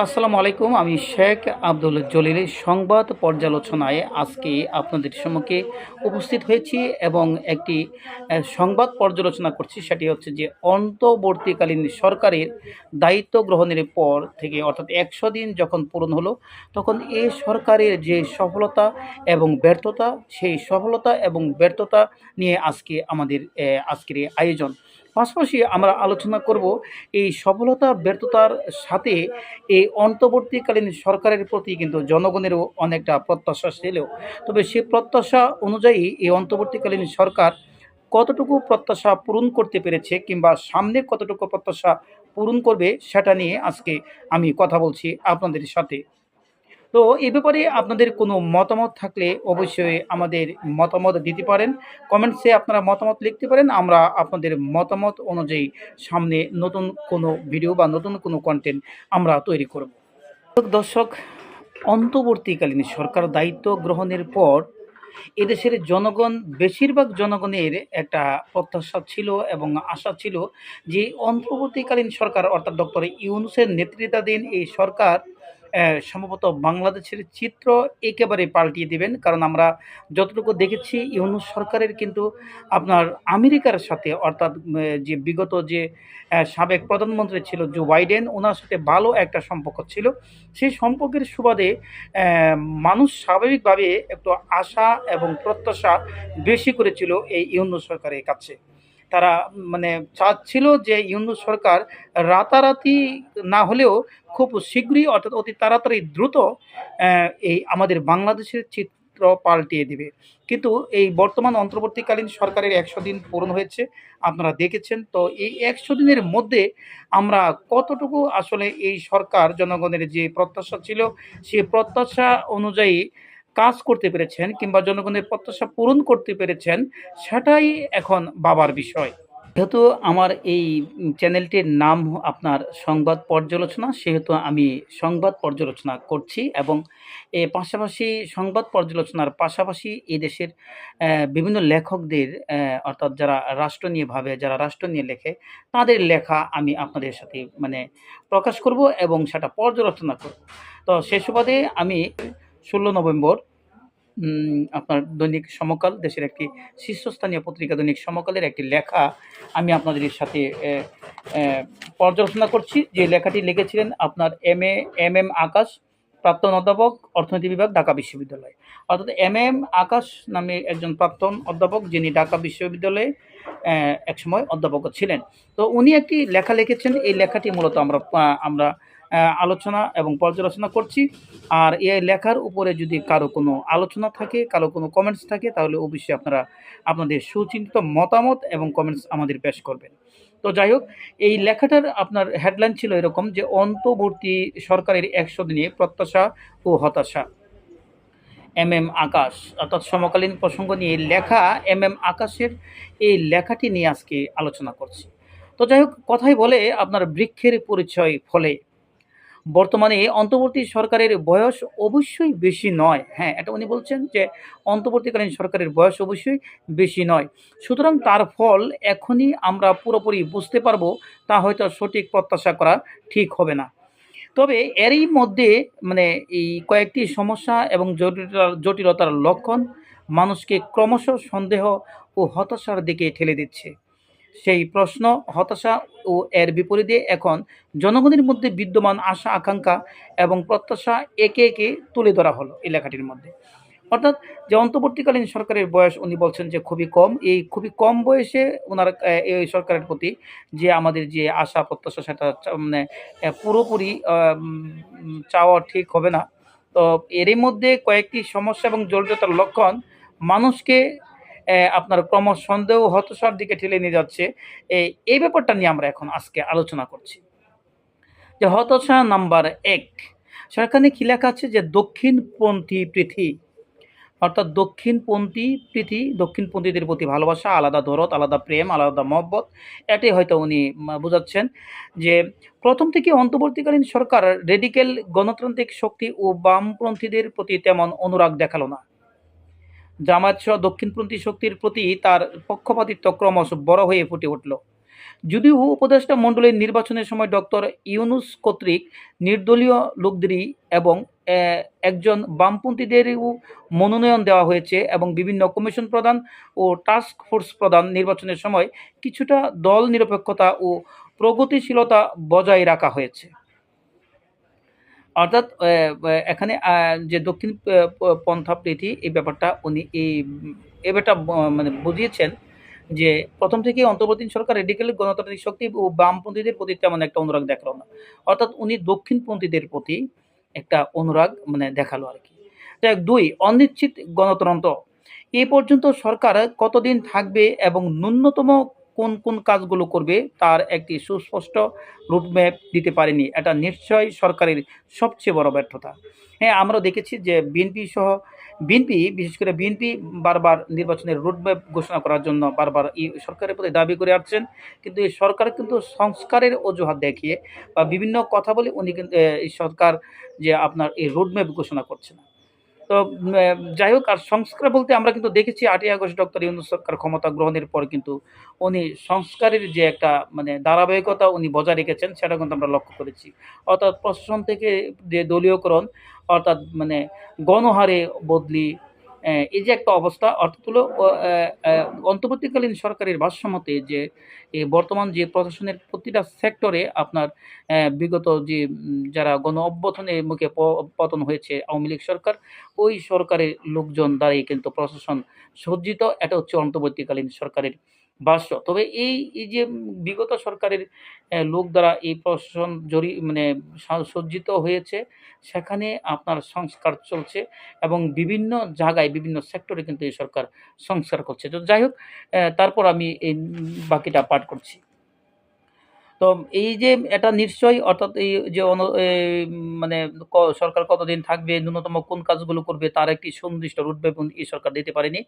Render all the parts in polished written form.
আসসালামু আলাইকুম। আমি শেখ আব্দুল জলিল সংবাদ পর্যালোচনায় আজকে আপনাদের সম্মুখে উপস্থিত হয়েছি এবং একটি সংবাদ পর্যালোচনা করছি। সেটি হচ্ছে যে অন্তর্বর্তীকালীন সরকারের দায়িত্ব গ্রহণের পর থেকে অর্থাৎ ১০০ দিন যখন পূরণ হলো, তখন এই সরকারের যে সফলতা এবং ব্যর্থতা, সেই সফলতা এবং ব্যর্থতা নিয়ে আজকে আমাদের আজকের এই আয়োজন। পাশাপাশি আমরা আলোচনা করব এই সফলতা ব্যর্থতার সাথে এই অন্তর্বর্তীকালীন সরকারের প্রতি কিন্তু জনগণেরও অনেকটা প্রত্যাশা ছিল। তবে সেই প্রত্যাশা অনুযায়ী এই অন্তর্বর্তীকালীন সরকার কতটুকু প্রত্যাশা পূরণ করতে পেরেছে কিংবা সামনে কতটুকু প্রত্যাশা পূরণ করবে সেটা নিয়ে আজকে আমি কথা বলছি আপনাদের সাথে। তো এ ব্যাপারে আপনাদের কোনো মতামত থাকলে অবশ্যই আমাদের মতামত দিতে পারেন। কমেন্টসে আপনারা মতামত লিখতে পারেন। আমরা আপনাদের মতামত অনুযায়ী সামনে নতুন কোনো ভিডিও বা নতুন কোনো কনটেন্ট আমরা তৈরি করব। দর্শক, অন্তর্বর্তীকালীন সরকার দায়িত্ব গ্রহণের পর এদেশের জনগণ, বেশিরভাগ জনগণের একটা প্রত্যাশা ছিল এবং আশা ছিল যে অন্তর্বর্তীকালীন সরকার অর্থাৎ ডক্টর ইউনূসের নেতৃত্বাধীন এই সরকার সম্ভবত বাংলাদেশের চিত্র একেবারে পাল্টিয়ে দিবেন। কারণ আমরা যতটুকু দেখেছি ইউনূস সরকারের কিন্তু আপনার আমেরিকার সাথে অর্থাৎ যে বিগত যে সাবেক প্রধানমন্ত্রী ছিল জো বাইডেন, ওনার সাথে ভালো একটা সম্পর্ক ছিল। সেই সম্পর্কের সুবাদে মানুষ স্বাভাবিকভাবে একটু আশা এবং প্রত্যাশা বেশি করেছিল এই ইউনূস সরকারের কাছে। তারা মানে চাচ্ছিল যে ইউনূস সরকার রাতারাতি না হলেও খুব শীঘ্রই অর্থাৎ অতি তাড়াতাড়ি দ্রুত এই আমাদের বাংলাদেশের চিত্র পাল্টিয়ে দিবে। কিন্তু এই বর্তমান অন্তর্বর্তীকালীন সরকারের ১০০ দিন পূরণ হয়েছে, আপনারা দেখেছেন। তো এই ১০০ দিনের মধ্যে আমরা কতটুকু আসলে এই সরকার জনগণের যে প্রত্যাশা ছিল, সেই প্রত্যাশা অনুযায়ী কাজ করতে পেরেছেন কিংবা জনগণের প্রত্যাশা পূরণ করতে পেরেছেন, সেটাই এখন ভাবার বিষয়। যেহেতু আমার এই চ্যানেলটির নাম আপনার সংবাদ পর্যালোচনা, সেহেতু আমি সংবাদ পর্যালোচনা করছি এবং এর পাশাপাশি সংবাদ পর্যালোচনার পাশাপাশি এই দেশের বিভিন্ন লেখকদের অর্থাৎ যারা রাষ্ট্র নিয়ে ভাবে, যারা রাষ্ট্র নিয়ে লেখে, তাদের লেখা আমি আপনাদের সাথে মানে প্রকাশ করব এবং সেটা পর্যালোচনা করব। তো সে সুবাদে আমি ১৬ নভেম্বর আপনার দৈনিক সমকাল, দেশের একটি শীর্ষস্থানীয় পত্রিকা দৈনিক সমকালের একটি লেখা আমি আপনাদের সাথে পর্যালোচনা করছি। যে লেখাটি লিখেছিলেন আপনার এম এম আকাশ, প্রাক্তন অধ্যাপক, অর্থনীতি বিভাগ, ঢাকা বিশ্ববিদ্যালয়। অর্থাৎ এম আকাশ নামে একজন প্রাক্তন অধ্যাপক, যিনি ঢাকা বিশ্ববিদ্যালয়ে একসময় অধ্যাপক ছিলেন। তো উনি একটি লেখা লিখেছেন। এই লেখাটি মূলত আমরা আলোচনা এবং পর্যালোচনা করছি। আর এই লেখার উপরে যদি কারো কোনো আলোচনা থাকে, কারো কোনো কমেন্টস থাকে, তাহলে অবশ্যই আপনারা আপনাদের সুচিন্তিত মতামত এবং কমেন্টস আমাদের পেশ করবেন। তো যাই হোক, এই লেখাটার আপনার হেডলাইন ছিল এরকম যে অন্তর্বর্তী সরকারের ১০০ দিনে প্রত্যাশা ও হতাশা। আকাশ অর্থাৎ সমকালীন প্রসঙ্গ নিয়ে লেখা আকাশের এই লেখাটি নিয়ে আজকে আলোচনা করছি। তো যাই হোক, কথাই বলে আপনার বৃক্ষের পরিচয় ফলে। বর্তমানে অন্তর্বর্তী সরকারের বয়স অবশ্যই বেশি নয়। হ্যাঁ, এটা উনি বলছেন যে অন্তর্বর্তীকালীন সরকারের বয়স অবশ্যই বেশি নয়। সুতরাং তার ফল এখনই আমরা পুরোপুরি বুঝতে পারবো, তা হয়তো সঠিক প্রত্যাশা করা ঠিক হবে না। তবে এরই মধ্যে মানে এই কয়েকটি সমস্যা এবং জটিলতার লক্ষণ মানুষকে ক্রমশ সন্দেহ ও হতাশার দিকে ঠেলে দিচ্ছে। সেই প্রশ্ন, হতাশা ও এর বিপরীতে এখন জনগণের মধ্যে বিদ্যমান আশা, আকাঙ্ক্ষা এবং প্রত্যাশা একে একে তুলে ধরা হলো এই লেখাটির মধ্যে। অর্থাৎ যে অন্তর্বর্তীকালীন সরকারের বয়স উনি বলছেন যে খুবই কম। এই খুবই কম বয়সে ওনার এই সরকারের প্রতি যে আমাদের যে আশা প্রত্যাশা, সেটা মানে পুরোপুরি চাওয়া ঠিক হবে না। তো এরই মধ্যে কয়েকটি সমস্যা এবং জটিলতার লক্ষণ মানুষকে আপনার ক্রমশ সন্দেহ ও হতাশার দিকে ঠেলে নিয়ে যাচ্ছে। এই ব্যাপারটা নিয়ে আমরা এখন আজকে আলোচনা করছি। যে হতাশা নাম্বার ১, সেখানে কি লেখা আছে যে দক্ষিণপন্থী পৃথিবী, অর্থাৎ দক্ষিণপন্থীদের প্রতি ভালোবাসা, আলাদা দরদ, আলাদা প্রেম, আলাদা মহব্বত, এটাই হয়তো উনি বোঝাচ্ছেন। যে প্রথম থেকে অন্তর্বর্তীকালীন সরকার রেডিক্যাল গণতান্ত্রিক শক্তি ও বামপন্থীদের প্রতি তেমন অনুরাগ দেখালো না। জামায়াত সহ দক্ষিণপন্থী শক্তির প্রতি তার পক্ষপাতিত্ব ক্রমশ বড় হয়ে ফুটে উঠল। যদিও উপদেষ্টা মণ্ডলীর নির্বাচনের সময় ডক্টর ইউনূস কর্তৃক নির্দলীয় লোকদেরই এবং একজন বামপন্থীদেরও মনোনয়ন দেওয়া হয়েছে এবং বিভিন্ন কমিশন প্রধান ও টাস্ক ফোর্স প্রধান নির্বাচনের সময় কিছুটা দল নিরপেক্ষতা ও প্রগতিশীলতা বজায় রাখা হয়েছে। অর্থাৎ এখানে যে দক্ষিণ পন্থা প্রীতি এই ব্যাপারটা উনি এই ব্যাপারটা মানে বুঝিয়েছেন যে প্রথম থেকেই অন্তর্বর্তী সরকার রেডিক্যাল গণতান্ত্রিক শক্তি ও বামপন্থীদের প্রতি তেমন একটা অনুরাগ দেখালো না। অর্থাৎ উনি দক্ষিণপন্থীদের প্রতি একটা অনুরাগ মানে দেখালো আর কি। যাই হোক, ২ অনিশ্চিত গণতন্ত্র। এ পর্যন্ত সরকার কতদিন থাকবে এবং ন্যূনতম কোন কোন কাজগুলো করবে তার একটি সুস্পষ্ট রুটম্যাপ দিতে পারেনি। এটা নিশ্চয়ই সরকারের সবচেয়ে বড় ব্যর্থতা। হ্যাঁ, আমরা দেখেছি যে বিএনপি বিশেষ করে বিএনপি বারবার নির্বাচনের রুটম্যাপ ঘোষণা করার জন্য বারবার এই সরকারের প্রতি দাবি করে আসছেন। কিন্তু এই সরকার কিন্তু সংস্কারের অজুহাত দেখিয়ে বা বিভিন্ন কথা বলে উনি কিন্তু এই সরকার যে আপনার এই রোডম্যাপ ঘোষণা করছে না। তো যাই হোক, আর সংস্কার বলতে আমরা কিন্তু দেখেছি ৮ই আগস্ট ডক্টর ইউনূস সরকার ক্ষমতা গ্রহণের পর কিন্তু উনি সংস্কারের যে একটা মানে ধারাবাহিকতা উনি বজায় রেখেছেন সেটা কিন্তু আমরা লক্ষ্য করেছি। অর্থাৎ প্রশাসন থেকে যে দলীয়করণ, অর্থাৎ মানে গণহারে বদলি, এই যে একটা অবস্থা, অর্থাৎ হলো অন্তর্বর্তীকালীন সরকারের ভাষ্যমতে যে বর্তমান যে প্রশাসনের প্রতিটা সেক্টরে আপনার বিগত যে যারা গণ অভ্যুত্থানের মুখে পতন হয়েছে আওয়ামী লীগ সরকার, ওই সরকারের লোকজন দ্বারাই কিন্তু প্রশাসন সজ্জিত। এটা হচ্ছে অন্তর্বর্তীকালীন সরকারের ভাষ্য। তবে এই যে বিগত সরকারের লোক দ্বারা এই প্রশাসন মানে সজ্জিত হয়েছে, সেখানে আপনার সংস্কার চলছে এবং বিভিন্ন জায়গায় বিভিন্ন সেক্টরে কিন্তু এই সরকার সংস্কার করছে। তো যাই হোক, তারপর আমি এই বাকিটা পাঠ করছি। তো এই যে এটা নিশ্চয়ই, অর্থাৎ এই যে মানে সরকার কতদিন থাকবে, ন্যূনতম কোন কাজগুলো করবে তার একটি সুনির্দিষ্ট রুটম্যাপ এই সরকার দিতে পারেনি।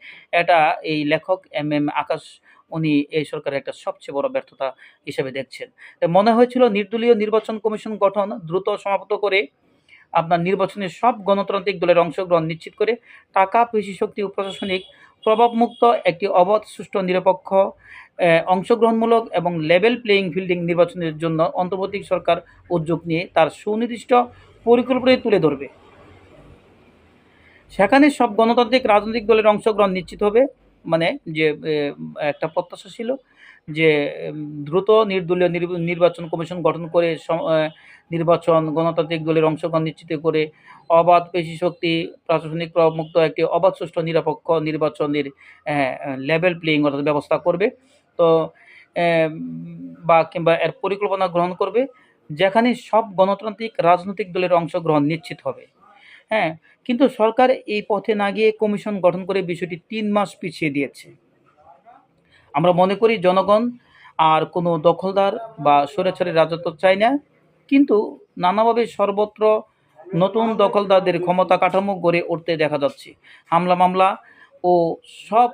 এটা এই লেখক এম আকাশ উনি এই সরকারের একটা সবচেয়ে বড় ব্যর্থতা হিসেবে দেখছেন। তো মনে হয়েছিল নির্দলীয় নির্বাচন কমিশন গঠন দ্রুত সমাপ্ত করে আপনার নির্বাচনে সব গণতান্ত্রিক দলের অংশগ্রহণ নিশ্চিত করে টাকা, পেশিশক্তি ও প্রশাসনিক প্রভাবমুক্ত একটি অবাধ, সুষ্ঠু, নিরপেক্ষ, অংশগ্রহণমূলক এবং লেভেল প্লেয়িং ফিল্ডিং নির্বাচনের জন্য অন্তর্বর্তী সরকার উদ্যোগ নিয়ে তার সুনির্দিষ্ট পরিকল্পনায় তুলে ধরবে। সেখানে সব গণতান্ত্রিক রাজনৈতিক দলের অংশগ্রহণ নিশ্চিত হবে। মানে যে একটা প্রত্যাশা ছিল যে দ্রুত নির্দলীয় নির্বাচন কমিশন গঠন করে নির্বাচন, গণতান্ত্রিক দলের অংশগ্রহণ নিশ্চিত করে অবাধ, পেশিশক্তি, প্রশাসনিক প্রভাবমুক্ত একটি অবাধ, সুষ্ঠু, নিরপেক্ষ নির্বাচনের লেভেল প্লেয়িং অর্থাৎ ব্যবস্থা করবে। তো বা কিংবা এর পরিকল্পনা গ্রহণ করবে, যেখানে সব গণতান্ত্রিক রাজনৈতিক দলের অংশগ্রহণ নিশ্চিত হবে। হ্যাঁ, কিন্তু সরকার এই পথে না গিয়ে কমিশন গঠন করে বিষয়টি ৩ মাস পিছিয়ে দিয়েছে। আমরা মনে করি জনগণ আর কোনো দখলদার বা স্বৈরাচারী রাজত্ব চায় না, কিন্তু নানাভাবে সর্বত্র নতুন দখলদারদের ক্ষমতা কাঠামো গড়ে উঠতে দেখা যাচ্ছে। ও সব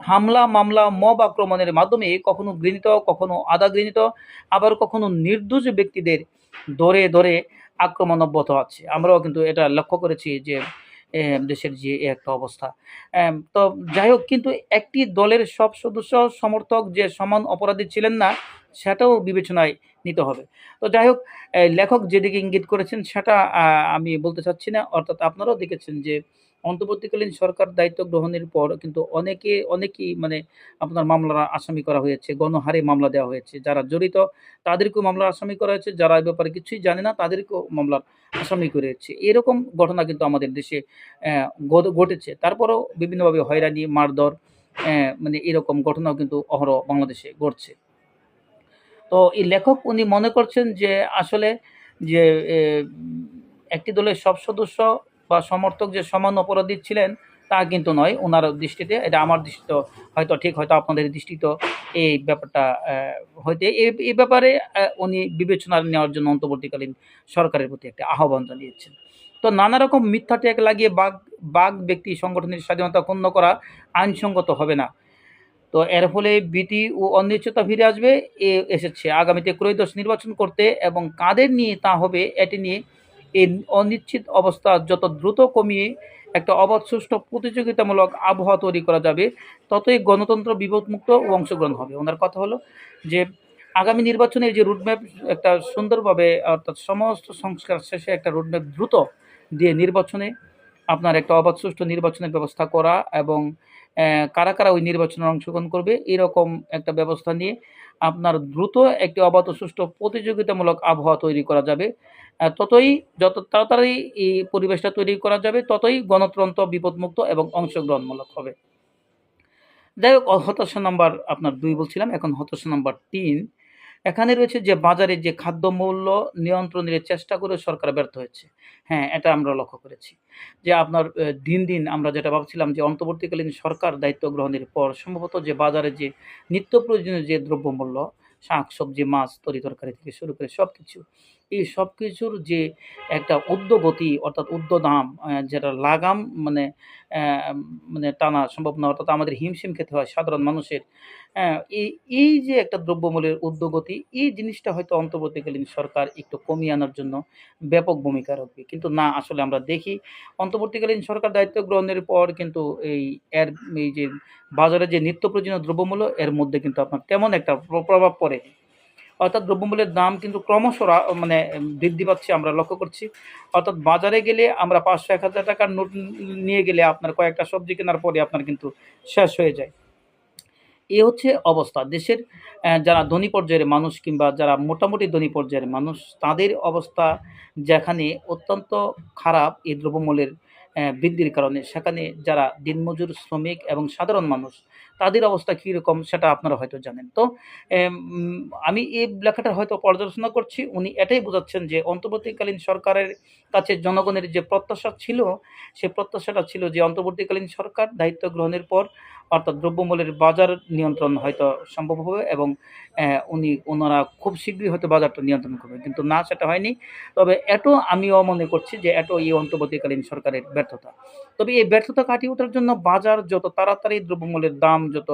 হামলা, মামলা, মব আক্রমণের মাধ্যমে কখনো ঘৃণিত, কখনো আধা ঘৃণিত, আবার কখনো নির্দোষ ব্যক্তিদের ধরে ধরে আক্রমণ অব্যাহত আছে। আমরাও কিন্তু এটা লক্ষ্য করেছি যে দেশের যে একটা অবস্থা। তো যাই হোক, কিন্তু একটি দলের সব সদস্য সমর্থক যে সমান অপরাধী ছিলেন না, সেটাও বিবেচনায় নিতে হবে। তো যাই হোক, লেখক যেদিকে ইঙ্গিত করেছেন সেটা আমি বলতে চাচ্ছি না। অর্থাৎ আপনারাও দেখেছেন যে অন্তর্বর্তীকালীন সরকার দায়িত্ব গ্রহণের পর কিন্তু অনেকেই মানে আপনার মামলার আসামি করা হয়েছে, গণহারে মামলা দেওয়া হয়েছে। যারা জড়িত তাদেরকেও মামলার আসামি করা হয়েছে, যারা এই ব্যাপারে কিছুই জানে না তাদেরকেও মামলার আসামি করে হচ্ছে। এরকম ঘটনা কিন্তু আমাদের দেশে ঘটেছে। তারপরেও বিভিন্নভাবে হয়রানি, মারধর, মানে এরকম ঘটনাও কিন্তু অহরহ বাংলাদেশে ঘটছে। তো এই লেখক উনি মনে করছেন যে আসলে যে একটি দলের সব সদস্য বা সমর্থক যে সমান অপরাধী ছিলেন তা কিন্তু নয় ওনার দৃষ্টিতে। এটা আমার দৃষ্টিতেও হয়তো ঠিক, হয়তো আপনাদের দৃষ্টিতেও এই ব্যাপারটা হয়তো এই ব্যাপারে উনি বিবেচনা নেওয়ার জন্য অন্তর্বর্তীকালীন সরকারের প্রতি একটা আহ্বান জানিয়েছেন। তো নানা রকম মিথ্যা ট্যাগ লাগিয়ে বাক ব্যক্তি সংগঠনের স্বাধীনতা ক্ষুণ্ণ করা আইনসঙ্গত হবে না। তো এর ফলে ভীতি ও অনিশ্চয়তা ফিরে এসেছে। আগামীতে ত্রয়োদশ নির্বাচন করতে এবং কাদের নিয়ে তা হবে এটি নিয়ে এই অনিশ্চিত অবস্থা যত দ্রুত কমিয়ে একটা অবাধ, সুষ্ঠু, প্রতিযোগিতামূলক আবহাওয়া তৈরি করা যাবে, ততই গণতন্ত্র বিপদমুক্ত ও অংশগ্রহণ হবে। ওনার কথা হলো যে আগামী নির্বাচনের যে রুটম্যাপ একটা সুন্দরভাবে, অর্থাৎ সমস্ত সংস্কার শেষে একটা রুটম্যাপ দ্রুত দিয়ে নির্বাচনে আপনার একটা অবাধ সুষ্ঠু নির্বাচনের ব্যবস্থা করা, এবং কারা কারা ওই নির্বাচনে অংশগ্রহণ করবে এরকম একটা ব্যবস্থা নিয়ে আপনার দ্রুত একটি অবাধ ও সুষ্ঠু প্রতিযোগিতামূলক আবহাওয়া তৈরি করা যাবে। ততই যত তাড়াতাড়ি এই পরিবেশটা তৈরি করা যাবে, ততই গণতন্ত্র বিপদমুক্ত এবং অংশগ্রহণমূলক হবে। যাই হোক, হতাশা নাম্বার আপনার ২ বলছিলাম, এখন হতাশা নাম্বার ৩। এখানে রয়েছে যে বাজারে যে খাদ্যমূল্য নিয়ন্ত্রণের চেষ্টা করেও সরকার ব্যর্থ হয়েছে। হ্যাঁ, এটা আমরা লক্ষ্য করেছি। যে আপনার দিন, দিন আমরা যেটা ভাবছিলাম যে অন্তর্বর্তীকালীন সরকার দায়িত্ব গ্রহণের পর সম্ভবত যে বাজারে যে নিত্য প্রয়োজনীয় যে দ্রব্যমূল্য, শাকসবজি, মাছ, তরি-তরকারি থেকে শুরু করে সবকিছু, এই সবকিছুর যে একটা ঊর্ধ্বগতি, অর্থাৎ ঊর্ধ্বদাম, যেটা লাগাম মানে মানে টানা সম্ভব না, অর্থাৎ আমাদের হিমশিম খেতে হয় সাধারণ মানুষের। এই যে একটা দ্রব্যমূল্যের ঊর্ধ্বগতি, এই জিনিসটা হয়তো অন্তর্বর্তীকালীন সরকার একটু কমিয়ে আনার জন্য ব্যাপক ভূমিকা রাখবে। কিন্তু না, আসলে আমরা দেখি অন্তর্বর্তীকালীন সরকার দায়িত্ব গ্রহণের পর কিন্তু এই যে বাজারে যে নিত্য প্রয়োজনীয় দ্রব্যমূল্য, এর মধ্যে কিন্তু আপনার তেমন একটা প্রভাব পড়েনি। অর্থাৎ দ্রব্যমূল্যের দাম কিন্তু ক্রমশ মানে বৃদ্ধি পাচ্ছে আমরা লক্ষ্য করছি। অর্থাৎ বাজারে গেলে আমরা ৫০০-১,০০০ টাকার নোট নিয়ে গেলে আপনার কয়েকটা সবজি কেনার পরে আপনার কিন্তু শেষ হয়ে যায়। এ হচ্ছে অবস্থা। দেশের যারা ধনী পর্যায়ের মানুষ কিংবা যারা মোটামুটি ধনী পর্যায়ের মানুষ, তাদের অবস্থা যেখানে অত্যন্ত খারাপ এই দ্রব্যমূল্যের বৃদ্ধির কারণে, সেখানে যারা দিনমজুর, শ্রমিক এবং সাধারণ মানুষ, তাদের অবস্থা কীরকম সেটা আপনারা হয়তো জানেন। তো আমি এই লেখাটা হয়তো পর্যালোচনা করছি। উনি এটাই বোঝাচ্ছেন যে অন্তর্বর্তীকালীন সরকারের কাছে জনগণের যে প্রত্যাশা ছিল, সে প্রত্যাশাটা ছিল যে অন্তর্বর্তীকালীন সরকার দায়িত্ব গ্রহণের পর অর্থাৎ দ্রব্যমূল্যের বাজার নিয়ন্ত্রণ হয়তো সম্ভব হবে, এবং ওনারা খুব শীঘ্রই হয়তো বাজারটা নিয়ন্ত্রণ করবে। কিন্তু না, সেটা হয়নি। তবে আমিও মনে করছি যে এই অন্তর্বর্তীকালীন সরকারের ব্যর্থতা। তবে এই ব্যর্থতা কাটিয়ে ওঠার জন্য বাজার যত তাড়াতাড়ি দ্রব্যমূল্যের দাম যত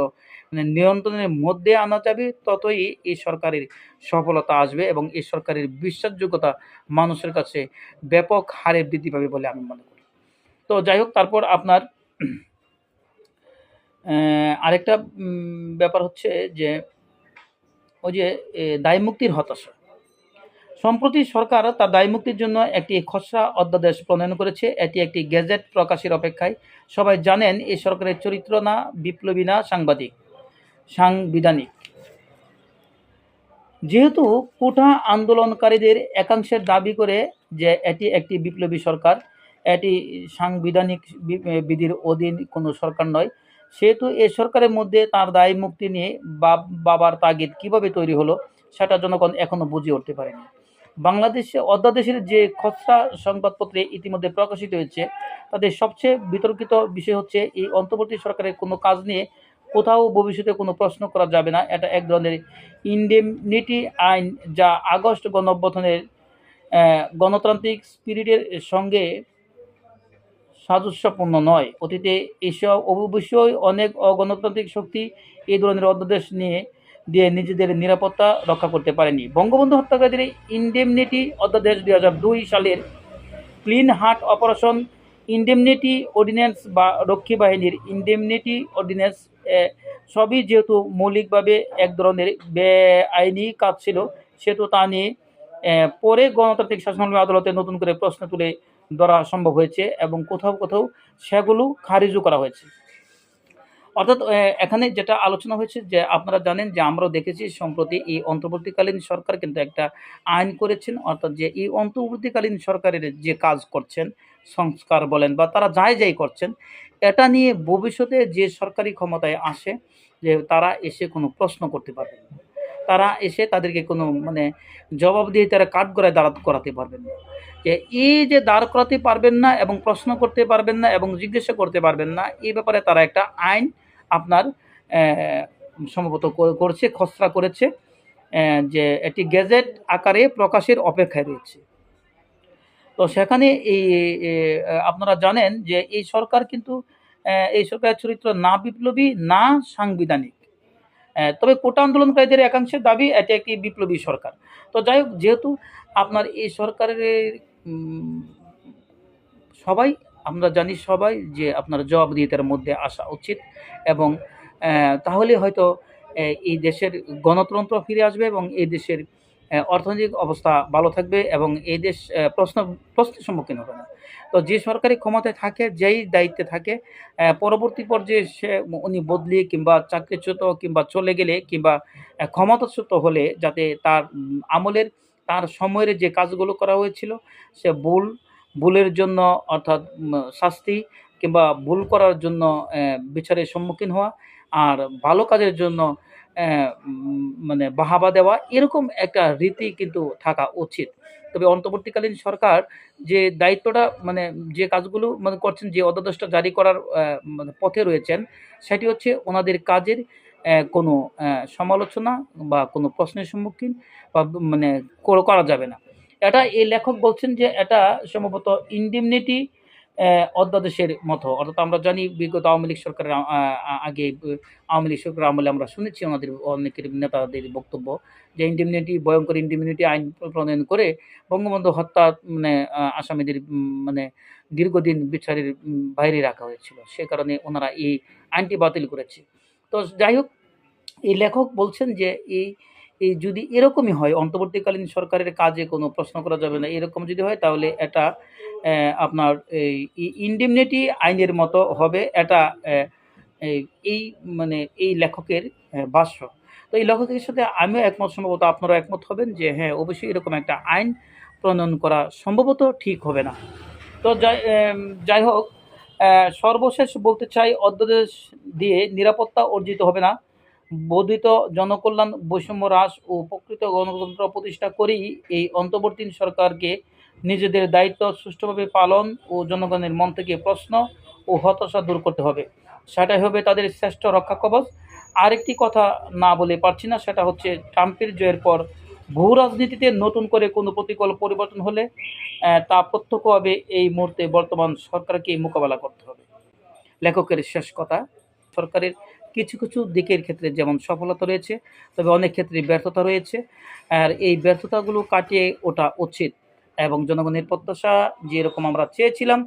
মানে নিয়ন্ত্রণের মধ্যে আনা যাবে, ততই এই সরকারের সফলতা আসবে এবং এই সরকারের বিশ্বাসযোগ্যতা মানুষের কাছে ব্যাপক হারে বৃদ্ধি পাবে বলে আমি মনে করি। তো যাই হোক, তারপর আপনার আরেকটা ব্যাপার হচ্ছে যে ওই যে দায়মুক্তির হতাশা। সম্প্রতি সরকার তার দায়মুক্তির জন্য একটি খসড়া অধ্যাদেশ প্রণয়ন করেছে। এটি একটি গেজেট প্রকাশের অপেক্ষায়। সবাই জানেন এই সরকারের চরিত্র না বিপ্লবী না সাংবিধানিক। যেহেতু কোটা আন্দোলনকারীদের একাংশের দাবি করে যে এটি একটি বিপ্লবী সরকার, এটি সাংবিধানিক বিধির অধীন কোনো সরকার নয়, সেহেতু এ সরকারের মধ্যে তার দায় মুক্তি নিয়ে বাবার তাগিদ কীভাবে তৈরি হলো সেটা জনগণ এখনও বুঝে উঠতে পারেনি। বাংলাদেশে অধ্যাদেশের যে খসড়া সংবাদপত্রে ইতিমধ্যে প্রকাশিত হয়েছে, তাদের সবচেয়ে বিতর্কিত বিষয় হচ্ছে এই অন্তর্বর্তী সরকারের কোনো কাজ নিয়ে কোথাও ভবিষ্যতে কোনো প্রশ্ন করা যাবে না। এটা এক ধরনের ইনডেমনিটি আইন, যা আগস্ট গণঅভ্যুত্থানের গণতান্ত্রিক স্পিরিটের সঙ্গে সাদৃশ্যপূর্ণ নয়। অতীতে এসব অবশ্যই অনেক অগণতান্ত্রিক শক্তি এই ধরনের অধ্যাদেশ দিয়ে নিজেদের নিরাপত্তা রক্ষা করতে পারেনি। বঙ্গবন্ধু হত্যাকারীদের ইনডেমনিটি অধ্যাদেশ ২০০২ সালের clean heart operation indemnity ordinance বা রক্ষী বাহিনীর ইনডেমনিটি অর্ডিন্যান্স, সবই যেহেতু মৌলিকভাবে এক ধরনের বেআইনি কাজ ছিল, সেহেতু তা নিয়ে পরে গণতান্ত্রিক শাসনামলের আদালতে নতুন করে প্রশ্ন তুলে ধরা সম্ভব হয়েছে এবং কোথাও কোথাও সেগুলো খারিজও করা হয়েছে। অর্থাৎ এখানে যেটা আলোচনা হয়েছে যে আপনারা জানেন যে আমরাও দেখেছি সম্প্রতি এই অন্তর্বর্তীকালীন সরকার কিন্তু একটা আইন করেছেন, অর্থাৎ যে এই অন্তর্বর্তীকালীন সরকারের যে কাজ করছেন, সংস্কার বলেন বা তারা যাই করছেন, এটা নিয়ে ভবিষ্যতে যে সরকারি ক্ষমতায় আসে, যে তারা এসে কোনো প্রশ্ন করতে পারবে না, তারা এসে তাদেরকে কোনো মানে জবাব দিয়ে তারা কাঠগড়ায় করাতে পারবেন না। এই যে দাঁড় করাতে পারবেন না এবং প্রশ্ন করতে পারবেন না এবং জিজ্ঞাসা করতে পারবেন না, এই ব্যাপারে তারা একটা আইন আপনার সম্ভবত করছে, খসড়া করেছে, যে একটি গেজেট আকারে প্রকাশের অপেক্ষায় রয়েছে। তো সেখানে আপনারা জানেন যে এই সরকার কিন্তু এই সরকারের চরিত্র না বিপ্লবী না সাংবিধানিক। তবে কোটা আন্দোলনকারীদের একাংশের দাবি এটি একটি বিপ্লবী সরকার। তো যাই হোক, যেহেতু আপনার এই সরকারের আমরা জানি সবাই যে আপনার জবাবদিহিতার মধ্যে আসা উচিত, এবং তাহলে হয়তো এই দেশের গণতন্ত্র ফিরে আসবে এবং এই দেশের অর্থনৈতিক অবস্থা ভালো থাকবে এবং এই দেশ প্রশ্নের সম্মুখীন হবে না। তো যে সরকারি ক্ষমতায় থাকে, যেই দায়িত্বে থাকে, পরবর্তী পর্যায়ে উনি বদলি কিংবা চাকরিচ্যুত কিংবা চলে গেলে কিংবা ক্ষমতাচ্যুত হলে যাতে তার আমলের তার সময়ের যে কাজগুলো করা হয়েছিল সে ভুলের জন্য অর্থাৎ শাস্তি কিংবা ভুল করার জন্য বিচারের সম্মুখীন হওয়া আর ভালো কাজের জন্য মানে বাহাবা দেওয়া এরকম একটা রীতি কিন্তু থাকা উচিত। তবে অন্তর্বর্তীকালীন সরকার যে দায়িত্বটা মানে যে কাজগুলো মানে করছেন, যে অধ্যাদেশটা জারি করার মানে পথে রয়েছেন, সেটি হচ্ছে ওনাদের কাজের কোনো সমালোচনা বা কোনো প্রশ্নের সম্মুখীন বা মানে করা যাবে না। এটা এই লেখক বলছেন যে এটা সম্ভবত ইনডিমনিটি অধ্যাদেশের মতো। অর্থাৎ আমরা জানি বিগত আওয়ামী লীগ সরকারের আগে আওয়ামী লীগ সরকারের আমলে আমরা শুনেছি ওনাদের অনেকের নেতাদের বক্তব্য যে ইনডিমনিটি, ভয়ঙ্কর ইনডিমনিটি আইন প্রণয়ন করে বঙ্গবন্ধু হত্যা মানে আসামিদের মানে দীর্ঘদিন বিচারের বাইরে রাখা হয়েছিল। সে কারণে ওনারা এই আইনটি বাতিল করেছে। তো যাই হোক, এই লেখক বলছেন যে এই এই যদি এরকমই হয়, অন্তর্বর্তীকালীন সরকারের কাজে কোনো প্রশ্ন করা যাবে না, এরকম যদি হয় তাহলে এটা আপনার এই ইনডিমনিটি আইনের মতো হবে। এটা এই মানে এই লেখকের ভাষ্য। তো এই লেখকের সাথে আমিও একমত, সম্ভবত আপনারাও একমত হবেন যে হ্যাঁ, অবশ্যই এরকম একটা আইন প্রণয়ন করা সম্ভবত ঠিক হবে না। তো যাই হোক, সর্বশেষ বলতে চাই, অধ্যাদেশ দিয়ে নিরাপত্তা অর্জিত হবে না। বর্ধিত জনকল্যাণ, বৈষম্য হ্রাস ও প্রকৃত গণতন্ত্র প্রতিষ্ঠা করেই এই অন্তর্বর্তী সরকারকে নিজেদের দায়িত্ব সুষ্ঠুভাবে পালন ও জনগণের মন থেকে প্রশ্ন ও হতাশা দূর করতে হবে। সেটাই হবে তাদের শ্রেষ্ঠ রক্ষা কবচ। আরেকটি কথা না বলে পারছি না, সেটা হচ্ছে ট্রাম্পের জয়ের পর ভূ রাজনীতিতে নতুন করে কোনো প্রতিকূল পরিবর্তন হলে তা প্রত্যক্ষভাবে এই মুহূর্তে বর্তমান সরকারকে মোকাবেলা করতে হবে। লেখকের শেষ কথা, সরকারের কিছু কিছু দিকের ক্ষেত্রে যেমন সফলতা রয়েছে, তবে অনেক ক্ষেত্রে ব্যর্থতা রয়েছে। আর এই ব্যর্থতাগুলো কাটিয়ে ওঠা উচিত এবং জনগণের প্রত্যাশা যেরকম আমরা চেয়েছিলাম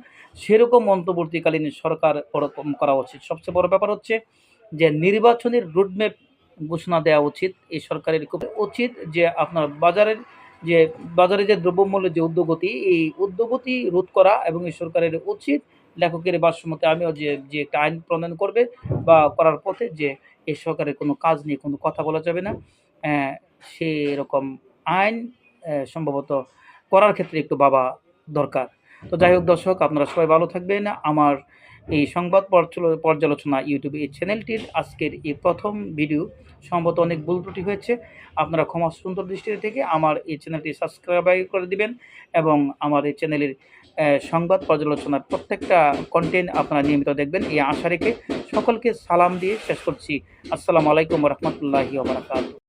সেরকম অন্তর্বর্তীকালীন সরকার ওরকম করা উচিত। সবচেয়ে বড় ব্যাপার হচ্ছে যে নির্বাচনের রুটম্যাপ ঘোষণা দেওয়া উচিত। এই সরকারের খুব উচিত যে আপনার বাজারে যে দ্রব্যমূল্যের যে ঊর্ধ্বগতি, এই ঊর্ধ্বগতি রোধ করা এবং এই সরকারের উচিত লেখকের ভাষ্যমতে আমিও যে একটা আইন প্রণয়ন করবে বা করার পথে যে এই সরকারের কোনো কাজ নিয়ে কোনো কথা বলা যাবে না, সেরকম আইন সম্ভবত করার ক্ষেত্রে একটু ভাবা দরকার। তো যাই হোক দর্শক, আপনারা সবাই ভালো থাকবেন। আমার এই সংবাদ পর্যালোচনা ইউটিউব এই চ্যানেলটির আজকের এই প্রথম ভিডিও সম্ভবত অনেক ভুল ত্রুটি হয়েছে। আপনারা ক্ষমা সুন্দর দৃষ্টিতে থেকে আমার এই চ্যানেলটি সাবস্ক্রাইব করে দিবেন এবং আমার এই চ্যানেলের সংবাদ পর্যালোচনার প্রত্যেকটা কন্টেন্ট আপনারা নিয়মিত দেখবেন, এই আশা রেখে সকলকে সালাম দিয়ে শেষ করছি। আসসালামু আলাইকুম ওয়া রাহমাতুল্লাহি ওয়া বারাকাতুহু।